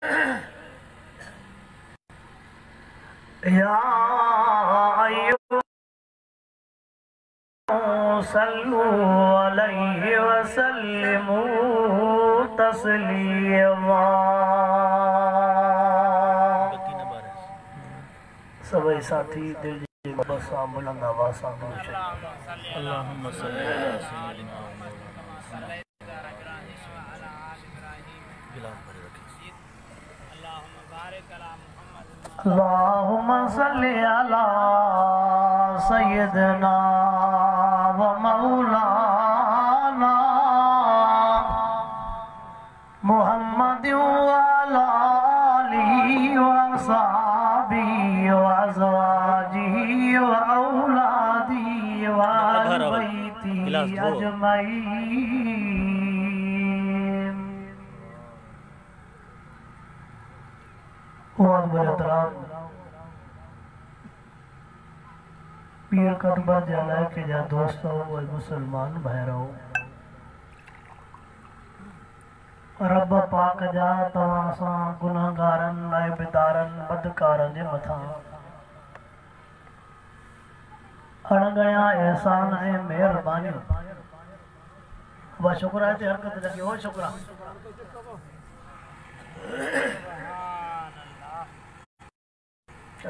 या सल्लु अलैहि वसल्लिमू तस्लीमा। सभी साथी दिल जी बसा बुलंद आवाज़ सां अल्लाहुम्मा सल्ली अला सय्यिदिना अल्लाहुम्मा सल्ली अला सय्यिदिना व मौलाना मुहम्मद व अला आलिहि व असहाबिहि व अज़वाजिहि व औलादिहि व अहल बैतिहि अजमईन। पीर कतबा जाला के जा दोस्तों व मुसलमान भाइरों, रब पाक जा तवां सां गुनाहगारन ऐबदारन बदकारन जे मथां अणगणिया एहसान ऐं मेहरबानियूं। वह शुक्र है हरकत लगी हो शुक्र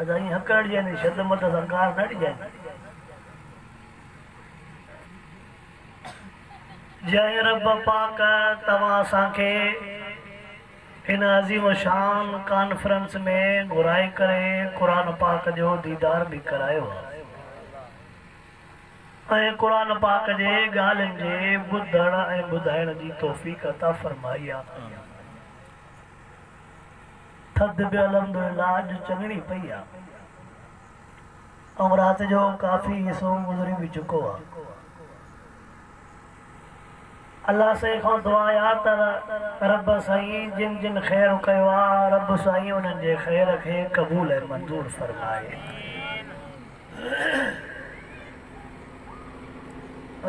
अदाई हकड़ जाने शब्द मत सरकार नड़ जाए जय रब पाक तवां असांखे इन अज़ीम शान कॉन्फ्रेंस में घुराए करे कुरान पाक जो दीदार भी करायो ऐं कुरान पाक जे ॻाल्हियुनि जे ॿुधण ऐं ॿुधाइण जी तौफ़ीक़ अता फरमाई आहे। थधि बि अल्हम्दुलिल्लाह अॼु चङी पई आहे ऐं राति जो काफ़ी हिसो गुज़री बि चुको आहे। अल्लाह से खां दुआ आहे त रब साईं जिन जिन ख़ैर कयो आहे रब साईं उन्हनि जे ख़ैर खे क़बूल ऐं मंज़ूर फरमाए।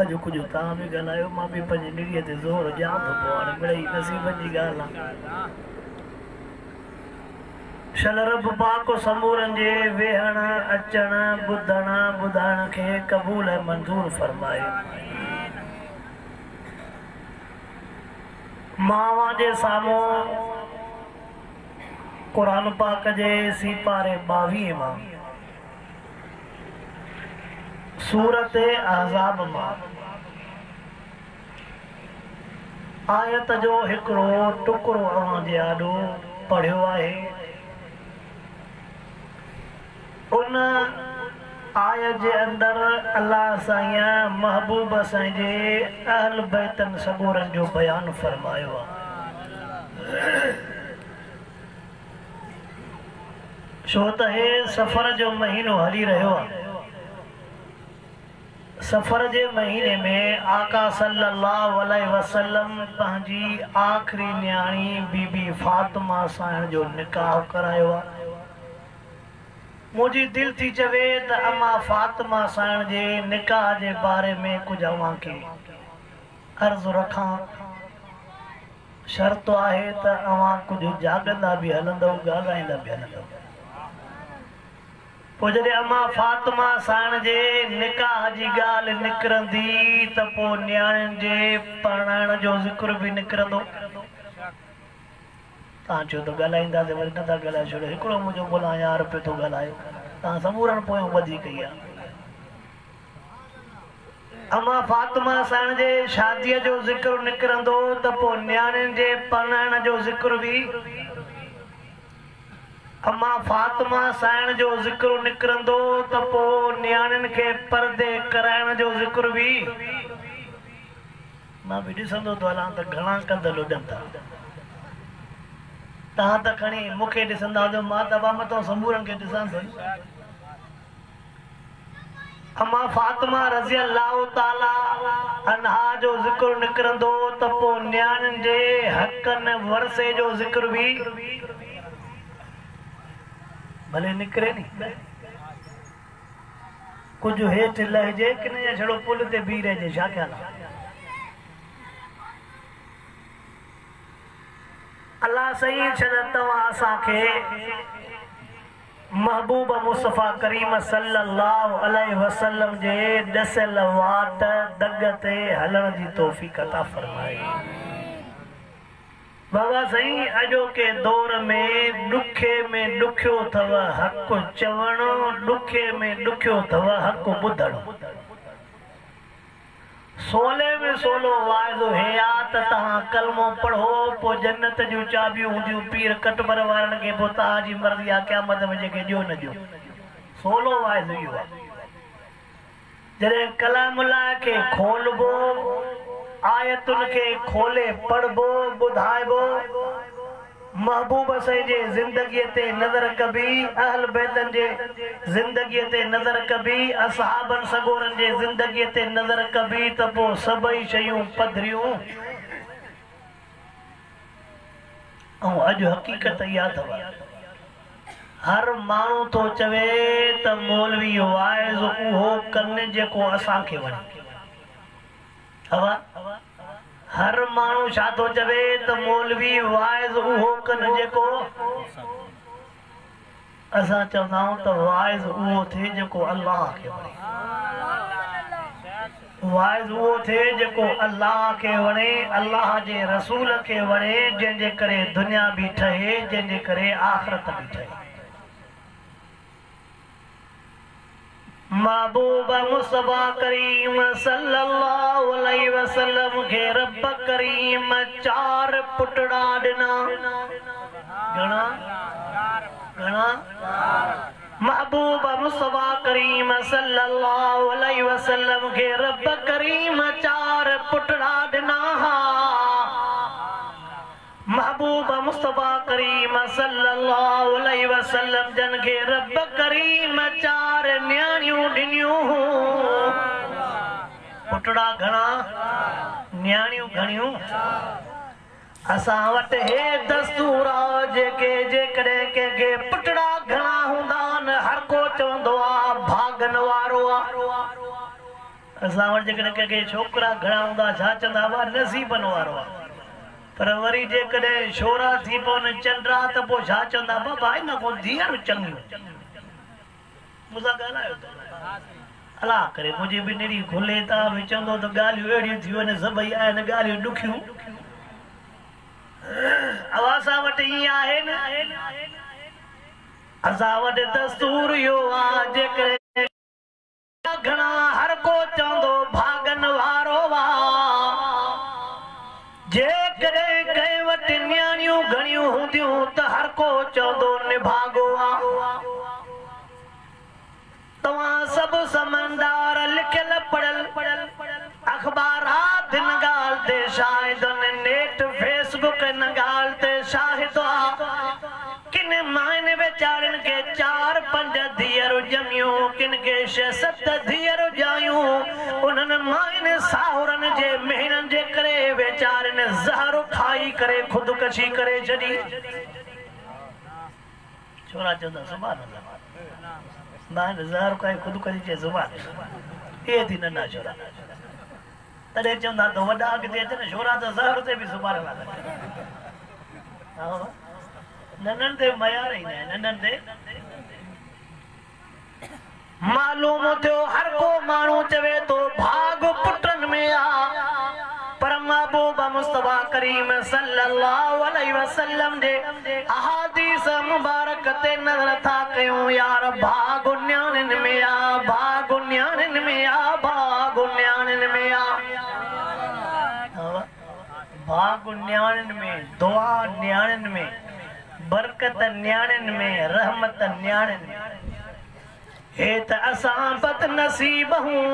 अॼु कुझु तव्हां बि ॻाल्हायो मां बि पंहिंजी निड़ीअ ते ज़ोर ॾियां थो पोइ हाणे मिड़ई नसीबनि जी ॻाल्हि आहे। शल रब पाक समूरनि जे वेहण अचण ॿुधण ॿुधाइण खे क़बूल ऐं मंज़ूर फरमाए। मावा जे साम्हूं कुरान पाक जे सीपारे 22 मां सूरत अहज़ाब मां आयत जो हिकिड़ो टुकड़ो अवां जे आॾो पढ़ियो आहे। उन आयत जे अंदरि अल्लाह साईं महबूब साईं जे अहल बैतन सबूरनि जो बयान फरमायो आहे। छो त हे सफ़र जो महीनो हली रहियो आहे। सफ़र जे महीने में आका सल्लल्लाहु अलैहि वसल्लम पंहिंजी आख़िरी न्याणी बीबी फातिमा साईं जो निकाह करायो आहे। मुझी दिल थी चवे त अम्मा फातिमा साईं जे निकाह जे बारे में कुछ अवां खे अर्ज़ रखां। शर्त आहे त अवां कुछ जागंदा भी हलंदव ॻाल्हाईंदा भी हलंदव। पोइ जॾहिं अम्मा फातिमा साईं जे निकाह जी ॻाल्हि निकिरंदी त पोइ न्याणियुनि जे परणाइण जो ज़िक्र भी निकिरंदो। तव्हां चयो त ॻाल्हाईंदासीं वरी नथा ॻाल्हाए छॾियो। हिकिड़ो मुंहिंजो मुला यार पियो थो ॻाल्हाए तव्हां समूरनि पोयों वधीक ई आहे। अम्मा फातिमा साईं जे शादीअ जो ज़िक्र निकिरंदो त पोइ न्याणियुनि जे परणाइण जो ज़िक्र बि। अम्मा फातिमा साईं जो ज़िक्र निकिरंदो त पोइ न्याणियुनि खे परदे कराइण जो ज़िक्र बि। मां बि ॾिसंदो तो हलां त घणा कंद लुॾनि था। तव्हां त खणी मूंखे ॾिसंदा हुजो मां त मथां समूरनि खे ॾिसां थो। अम्मा फातिमा रज़ी अल्लाह ताला अन्हा जो ज़िक्र निकिरंदो त पोइ न्याणियुनि जे हक़नि वरसे जो ज़िक्र बि भले निकिरे नी। कुछ हेठि लहिजे कि न छड़ो पुल ते बीह रहिजे छा ख्याल आहे? अल्लाह सही छॾ तव्हां असांखे महबूब मुस्तफ़ा करीम सल्लल्लाहु अलैहि वसल्लम जे ॾसियल वाट दग ते हलण जी तौफ़ीक़ अता फरमाए। बाबा साईं अॼोके दौर में ॾुखे में ॾुखियो अथव हक़ चवणु, ॾुखे में ॾुखियो अथव हक़ ॿुधणु। सोले में सोलो वाइदो हे आ त तव्हां कलमो पढ़ो पोइ जन्नत जूं चाबियूं हूंदियूं पीर कटबर वारनि खे, पोइ तव्हांजी मर्ज़ी आहे क़यामत में जेके ॾियो न ॾियो। सोलो वाइदो इहो आहे। जॾहिं कलामुल्लाह खे खोलबो, आयतुनि खे खोले पढ़बो ॿुधाइबो, महबूब साईं जे ज़िंदगीअ ते नज़र कबी, अहल बैतन जे ज़िंदगीअ ते नज़र कबी, असहाबन सगोरन जे ज़िंदगीअ ते नज़र कबी त पोइ सभई शयूं पधरियूं। ऐं अॼु हक़ीक़त इहा अथव, हर माण्हू थो चवे त मौलवी वाइज़ उहो कनि जेको असांखे वणे। हर माण्हू छा थो चवे त मौलवी वाइज़ उहो कनि जेको असां चवंदा आहियूं त वाइज़ उहो थिए जेको अल्लाह खे वणे। वाइज़ उहो थिए जेको अल्लाह खे वणे, अल्लाह जे रसूल खे वणे, जंहिंजे करे दुनिया बि ठहे, जंहिंजे करे आख़िरत बि ठहे। महबूब मुस्तफ़ा करीम सल्लल्लाहु अलैहि वसल्लम खे रब करीम 4 पुटड़ा ॾिना। घणा घणा? महबूब मुस्तफ़ा करीम सल्लल्लाहु अलैहि वसल्लम खे रब करीम 4 पुटड़ा ॾिना। महबूब मुस्तफ़ा करीम सल्लल्लाहु अलैहि वसल्लम जन खे रब करीम 4 न्याणियूं ॾिनियूं। पुटड़ा घणा, न्याणियूं घणियूं? असां वटि हे दस्तूर आहे जेके जेकॾहिं कंहिंखे पुटड़ा घणा हूंदा आहिनि हर को चवंदो आहे भागन वारो आहे। असां वटि जेकॾहिं कंहिंखे छोकिरा घणा हूंदा छा चवंदा हुआ नसीबन वारो आहे। पर वरी जेकॾहिं छोरा थी पवनि चंडा त पोइ छा चवंदा बाबा हिन को धीअरूं चङियूं। मूंसां ॻाल्हायो अलाह करे मुंहिंजी बि निड़ी खुले था बि चवंदो त ॻाल्हियूं अहिड़ियूं थियूं आहिनि, सभई आहिनि ॻाल्हियूं ॾुखियूं। असां वटि ईअं आहे न, असां वटि दस्तूर इहो आहे जेकॾहिं घणा हर को चवंदो भागन वारो आहे। जेकॾहिं कंहिं वटि न्याणियूं घणियूं हूंदियूं त हर को चवंदो निभागो आहे। तव्हां सभु समझदार लिखियल पढ़ियल अखबारात हिन ॻाल्हि ते शाहिद आहिनि, नेट फेसबुक हिन ॻाल्हि ते शाहिद आहे। किन माइनि वीचारनि खे 4-5 धीअरूं ॼमियूं, किन खे 6-7 धीअरूं ॼायूं। उन्हनि माइनि साहुरनि जे महिननि जे करे वीचारनि ज़हर खाई करे ख़ुदकशी करे छॾी। छोरा चवंदा सुभाणे माइनि ज़हर खाई ख़ुदकशी चए सुभाणे इहे थी नंढा छोरा। तॾहिं चवंदा त वॾा अॻिते अचनि, छोरा त ज़हर ते बि सुभाणे नंढनि ते मयार ई न आहे। नंढनि ते मालूम थियो हर को माण्हू चवे थो भाग पुटनि में आ, पर महबूब मुस्तफ़ा करीम सल्लल्लाहु अलैहि वसल्लम जे अहादीस मुबारक ते नज़र था कयूं यार भाग न्याणियुनि में आ, भाग न्याणियुनि में आ, भाग न्याणियुनि में आ। भाग न्याणियुनि में, दुआ न्याणियुनि में, बरकत न्याणियुनि में, रहमत न्याणियुनि में। हे त असां बदनसीब हूं,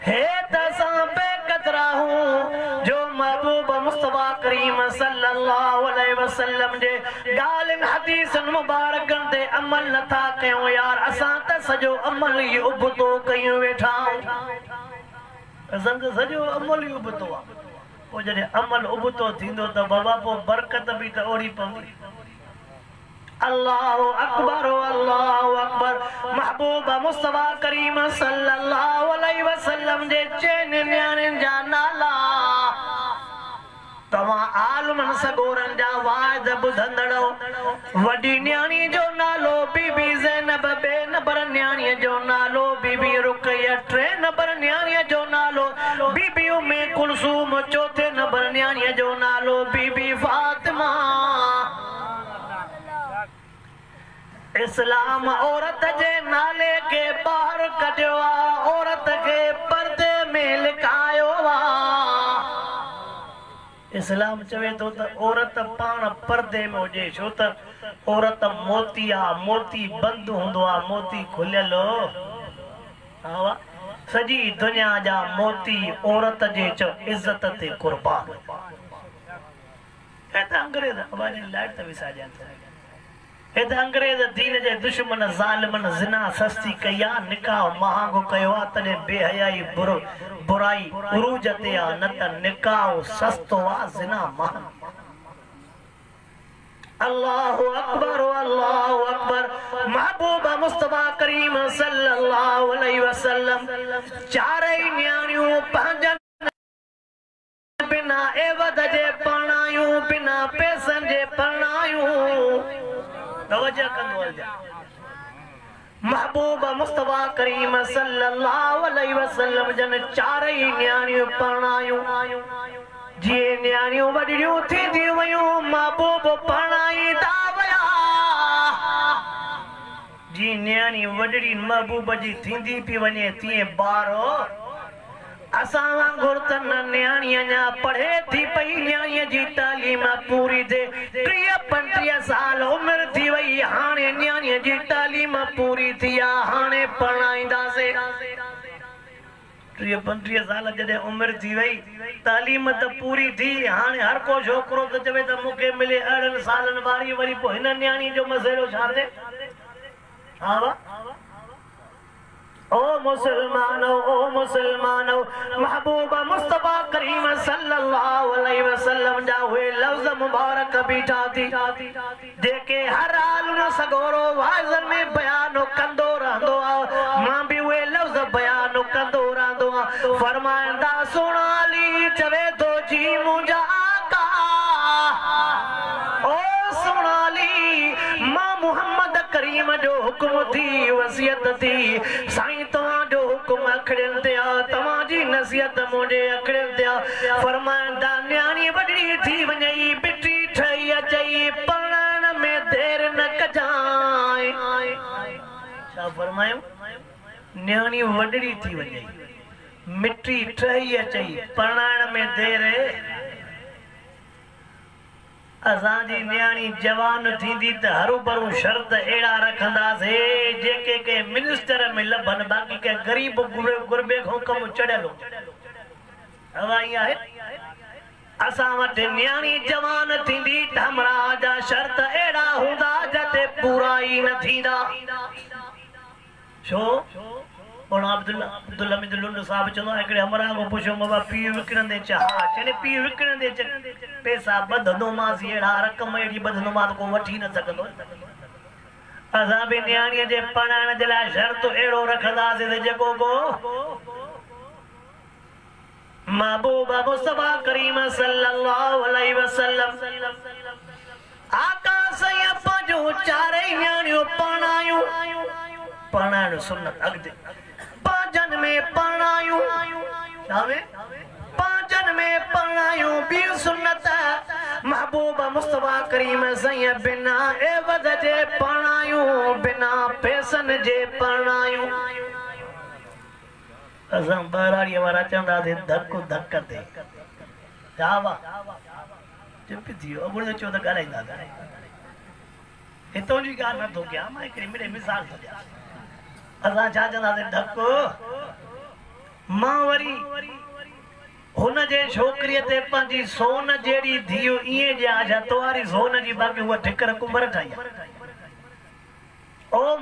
हे त असां बेक़दरा हूं जो महबूब मुस्तफ़ा करीम सल्लल्लाहु अलैहि वसल्लम जे ॻाल्हियुनि हदीसनि मुबारकनि ते अमल नथा कयूं यार। असां त सॼो अमल ई उबतो कयूं वेठा, असां त सॼो अमल ई उबतो आहे। पोइ जॾहिं अमल उबतो थींदो त बाबा पोइ बरकत बि त ओड़ी पवंदी। अल्लाहु अकबर, अल्लाहु अकबर। महबूब मुस्तफ़ा करीम सल्लल्लाहु अलैहि वसल्लम जे चइनि न्याणियुनि जा नाला तवा आलमन सगोरन जा वाद बुधंदड़ो वडी न्याणी जो नालो बीबी ज़ैनब, बे नंबर न्याणी जो नालो बीबी रुकैया, टे नंबर न्याणी जो नालो बीबी उम्मे कुलसूम, चौथे नंबर न्याणी जो नालो बीबी फातिमा। इस्लाम औरत जे नाले के बाहर कढियो आ, औरत के पर्दे में लिकायो आ। इस्लाम चवे तो त औरत पाण पर्दे में हुजे, छो त औरत मोती आ, मोती बंद हुंदो आ, मोती खुलियल हो। सॼी दुनिया जा मोती औरत जे इज्जत ते कुर्बान। ऐं त अंग्रेज अवानी लाइट त विसाजनि हे त अंग्रेज दीन जे दुश्मन ज़ालिमन ज़िना सस्ती कई आ, निकाह महांगो कयो आ, तॾहिं बेहयाई बुराई उरूज ते आ, न त निकाह सस्तो आ, ज़िना महांगो। अल्लाहु अकबर अल्लाहु अकबर। महबूबा मुस्तफा करीम सल्लल्लाहु अलैहि वसल्लम चारई न्याणियूं पंहिंजनि बिना एवद जे परणायूं, बिना पैसनि जे परणायूं। तवज्जो कंदो हलजा। महबूबा मुस्तफा करीम सल्लल्लाहु अलैहि वसल्लम जन चारई न्याणियूं परणायूं। जी न्याणियूं वॾियूं थींदी वयूं, महबूब परणाईंदा वया। जी न्याणी वॾड़ी महबूब जी थींदी पई वञे, तीअं ॿारो असां वांगुर त न न्याणी अञा पढ़े थी पई, न्याणीअ जी तालीम पूरी थिए, 30-35 साल उमिरि थी वई, हाणे न्याणीअ जी तालीम पूरी थी आहे, हाणे परणाईंदासीं। 30-35 साल जॾहिं उमिरि थी वई, तालीम त पूरी थी, हाणे हर को छोकिरो त चवे त मूंखे मिले 18 सालनि वारी, वरी पोइ हिन न्याणीअ जो मसइलो छा थिए? हा वा ओ मुसलमानो, महबूबा मुस्तफा करीम सल्लल्लाहु अलैहि वसल्लम जा हुए लफ्ज़ मुबारक बीठा थी, जेके हर हाल न सगोरो वाज़न में बयान कंदो रहंदो आ। मां भी उहे लफ्ज़ बयान कंदो रहंदो आ। फरमाईंदा सुन अली चवे तो जी मुंहिंजा आका, ओ सुन अली मां मुहम्मद करीम जो हुक्म थी, वसियत थी, साईं तव्हां जो हुक्म अखड़ियुनि ते आ, तव्हां जी नसीहत मुंहिंजे अखड़ियुनि ते आ। फरमाईंदा न्याणी वॾड़ी थी वञई, बिटी ठही अचई, पढ़ण में देर न कजांइ। छा फरमायूं? न्याणी वॾड़ी थी वञई, मिठी ठही अचई, पढ़ण में देर। असांजी न्याणी जवान थींदी त हरू भरू शर्त अहिड़ा रखंदासीं जेके के मिनिस्टर में लभनि, बाक़ी के गरीब गुरबे खां कमु चढ़ियल हो। हवा ईअं आहे। असां वटि न्याणी जवान थींदी त हमरा जा शर्त अहिड़ा हूंदा जिते पूरा ई न थींदा। छो? अब्दुल्ला लुंड साहब चवंदो आहे, हिकिड़े हमरा खां पुछो बाबा पीउ विकिणंदे छा? चए पीउ विकिणंदे पैसा ॿधंदोमांसि, अहिड़ा रक़म अहिड़ी ॿधंदोमांसि को वठी न सघंदो। असां बि न्याणीअ जे पढ़ाइण जे लाइ शर्त अहिड़ो रखंदासीं त जेको को महबूबा मुस्तफा करीम सल्लल्लाहु अलैहि वसल्लम आका साईं पंहिंजूं चारई न्याणियूं परणायूं। परणाइण सुन्नत अॻिते पांचन में परणायूं, पांचन में परणायूं बि सुन्नत। महबूबा मुस्तफा करीम साईं बिना एवद जे परणायूं, बिना पैसनि जे परणायूं। असां बहिराड़ीअ वारा चवंदासीं धक धक ते। छा वा चुप थी वियो, अॻुणो चओ त ॻाल्हाईंदा। हितां जी ॻाल्हि नथो कयां, मां हिकिड़ी मिड़े मिसाल थो ॾियां। असां छा चवंदासीं धक। मां वरी हुन जे छोकिरीअ ते पंहिंजी सोन जहिड़ी धीउ ईअं ॾियां छा तुआरी सोन जी, बाक़ी उहा ठिकर कुंभर ठाही। ओ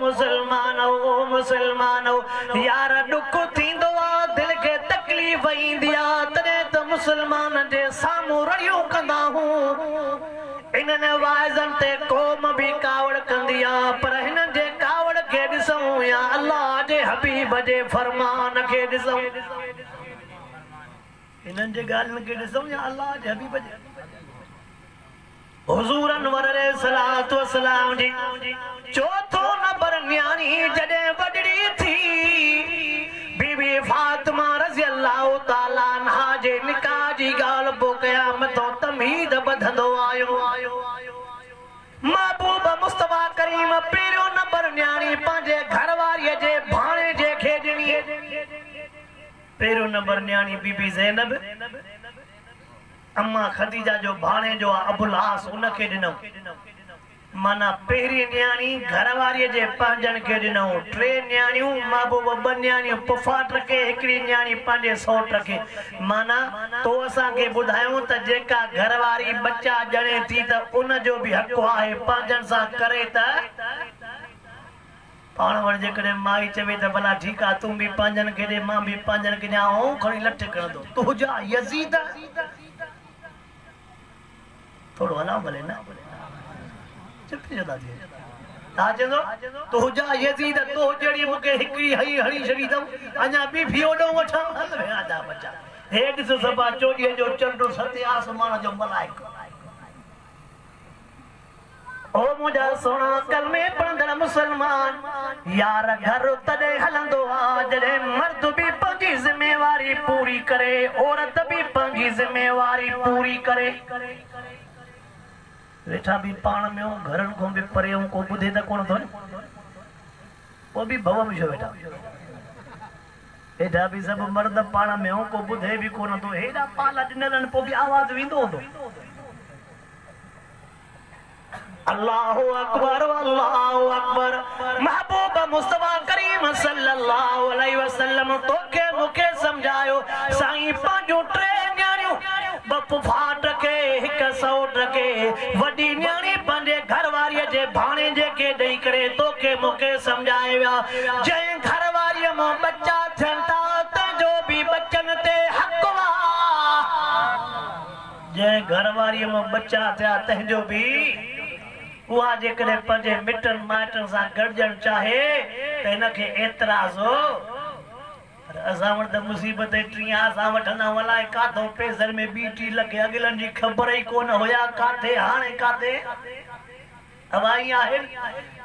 मुसलमानो यार ॾुख थींदो आहे, दिलि खे तकलीफ़ ईंदी आहे, तॾहिं त मुसलमान जे साम्हूं रड़ियूं कंदा हूं। इन्हनि वाइज़नि ते क़ौम बि कावड़ कंदी आहे, पर हिननि जे कावड़ खे ॾिसूं या अल्लाह जे हबीब जे फरमान खे ॾिसूं। हिननि जे ॻाल्हियुनि खे ॾिसूं या अल्लाह जे हबीब जे। हुजूर अनवर अलैहिस्सलातु वस्सलाम जी चौथो नंबर न्याणी जडे वडड़ी थी बीबी फातिमा रज़ी अल्लाह ताला अन्हा जे निकाह जी गाल पो क़यामत तमीद बधंदो आयो महबूब मुस्तफा करीम पहिरियों नंबर न्याणी पंहिंजे घरवारीअ जे भाणे जे खे ॾिनी पहिरियों नंबर न्याणी बीबी ज़ैनब अम्मा खदीजा जो भाणे जो अबुल आस उनके ॾिनो माना पहिरीं न्याणी घरवारीअ जे पंहिंजनि खे ॾिनो टे न्याणियूं महबूब ॿ न्याणियूं पुफाट रखे हिकिड़ी न्याणी पंहिंजे सौट रखे माना तो असांखे ॿुधायूं त जेका घरवारी बच्चा ॼणे थी त उन जो बि हक़ आहे पंहिंजनि सां करे त पाण वटि जेकॾहिं माई चवे त भला ठीकु आहे तूं बि पंहिंजनि खे ॾे मां बि पंहिंजनि खे ॾियां खणी लठ खणंदो तुंहिंजा यज़ीद थोड़ो हलाओ भले ना चुप जदा थी ता चंदो तुंहिंजा यज़ीद तो जड़ी मूंखे हिकिड़ी हई हणी छॾी अथऊं अञा बि फियोॾो वठां हल वेहा था बचा हे ॾिस सभा चोॾीअ जो चंडु सते आसमान जो मलाइको ओ मुंहिंजा सोना कलमे पढ़ंदड़ मुसलमान यार घर तॾहिं हलंदो आहे जॾहिं मर्द बि पंहिंजी ज़िमेवारी पूरी करे औरत बि पंहिंजी ज़िमेवारी पूरी करे वेठा भी पाण में घरन को भी परे को बुधे त कोन थो वो भी भव में वेठा हेठा भी सब मर्द पाण में को बुधे भी कोन थो हेडा पाला ॾिनल पो भी आवाज विंदो हूंदो अल्लाहु अकबर महबूब मुस्तफा करीम सल्लल्लाहु अलैहि वसल्लम तोखे मुखे समझायो साईं पांजो टे न्याणियूं बप फाट के हिक सौट के वडी न्याणी पंहिंजे घरवारीअ जे भाणे जे के ॾेई करे तोखे मुखे समझाए विया जंहिं घरवारीअ मां बच्चा थियनि था तंहिंजो बि बच्चनि ते हक़ जंहिं घरवारीअ मां बच्चा थिया तंहिंजो बि उहा जेकॾहिं पंहिंजे मिटनि माइटनि सां गॾिजणु चाहे त हिनखे एतिराज़ हो असां वटि त मुसीबत टीह असां वठंदा अलाए काथो पेसर में ॿी टी लखे अॻिलनि जी ख़बर ई कोन हुया काथे हाणे काथे हवाई आहे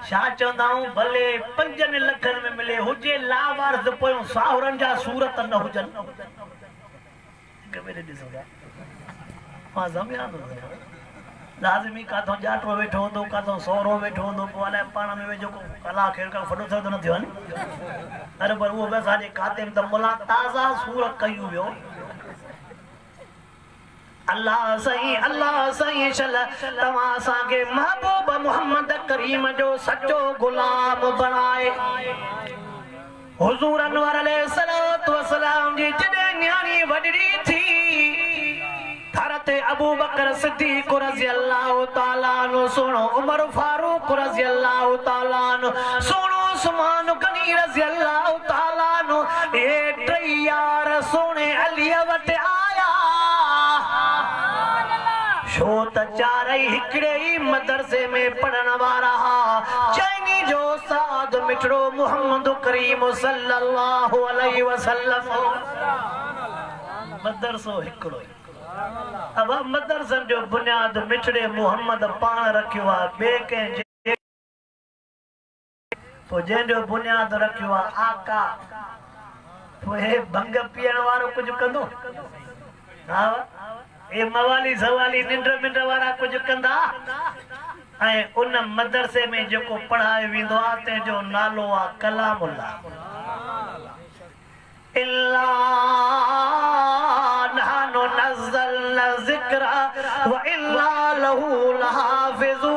छा चवंदा आहियूं भले 5 लखनि में मिले हुजे लावारस पोयों साहुरनि जा सूरत न हुजनि मां सम्झां थो लाज़मी काथों जाटो वेठो हूंदो काथों सौरो वेठो हूंदो पोइ अलाए पाण में जेको कला खेल का फटो थियो त न थियो अरे पर उहो बि असांजे खाते में त मुला ताज़ा सूर कयूं वियो अल्लाह सही शल तव्हां असांखे महबूब मोहम्मद करीम जो सचो गुलाम बणाए हुजूर अनवर अलैहिस्सलातु वस्सलाम जी जॾहिं न्याणी वॾड़ी थी हज़रत अबू बकर सिद्दीक़ रज़ी अल्लाह ताला अन्हु सुनो उमर फारूक रज़ी अल्लाह ताला अन्हु सुनो उस्मान गनी रज़ी अल्लाह ताला अन्हु ए टे यार सोने अली वटि आया छो त चारई हिकिड़े ई मदरसे में पढ़ण वारा चैनी जो उस्ताद मिठड़ो मोहम्मद करीम सल्लल्लाहु अलैहि वसल्लम मदरसो हिकिड़ो अब मदरसन जो बुनियाद मिठड़े मोहम्मद पान रखियो आहे बे के तो जंहिंजो बुनियाद रखियो आहे आका तो हे भंग पीअण वारो कुछ कंदो हा ए मवाली सवाली निंड वारा कुछ कंदा ऐं उन मदरसे में जेको पढ़ायो वेंदो आहे तंहिंजो नालो आहे कलामुल्लाह इल्ला नहनु नज़्ज़लना ज़िक्रा व इल्ला लहू लहाफ़िज़ून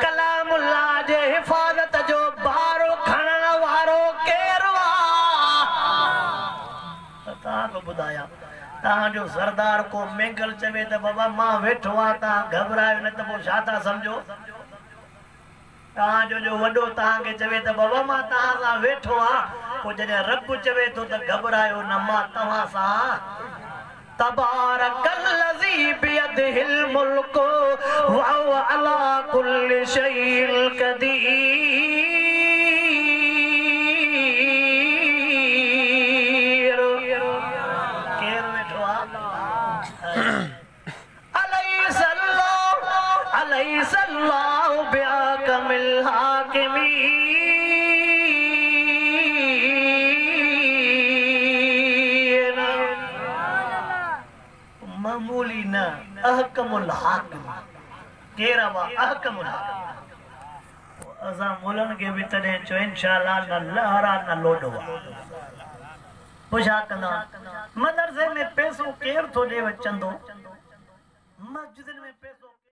कलामुल्लाह जे हिफ़ाज़त जो भारो खणण वारो केरु आहे तव्हांखे ॿुधायां तव्हांजो सरदार को मेंगल चवे त बाबा मां वेठो आहियां तव्हां घबरायो न त पोइ छा था सम्झो जो वडो ताके चवे त बाबा मां तहां सां वेठो आ को जने रब चवे तो त घबरायो न मां तहां सां तबारकल्लज़ी बियदिहिल मुल्क व हुवा अला कुल्लि शैइन क़दीर केर वेठो आ अहकमुल हाकिम केरा वा अहकमुल हाकिम असा मुलन के भी तने चो इंशाअल्लाह न लहरा न लोडवा पुछा कंदा मदरसे में पैसो केर तो दे वचंदो मस्जिद में पैसो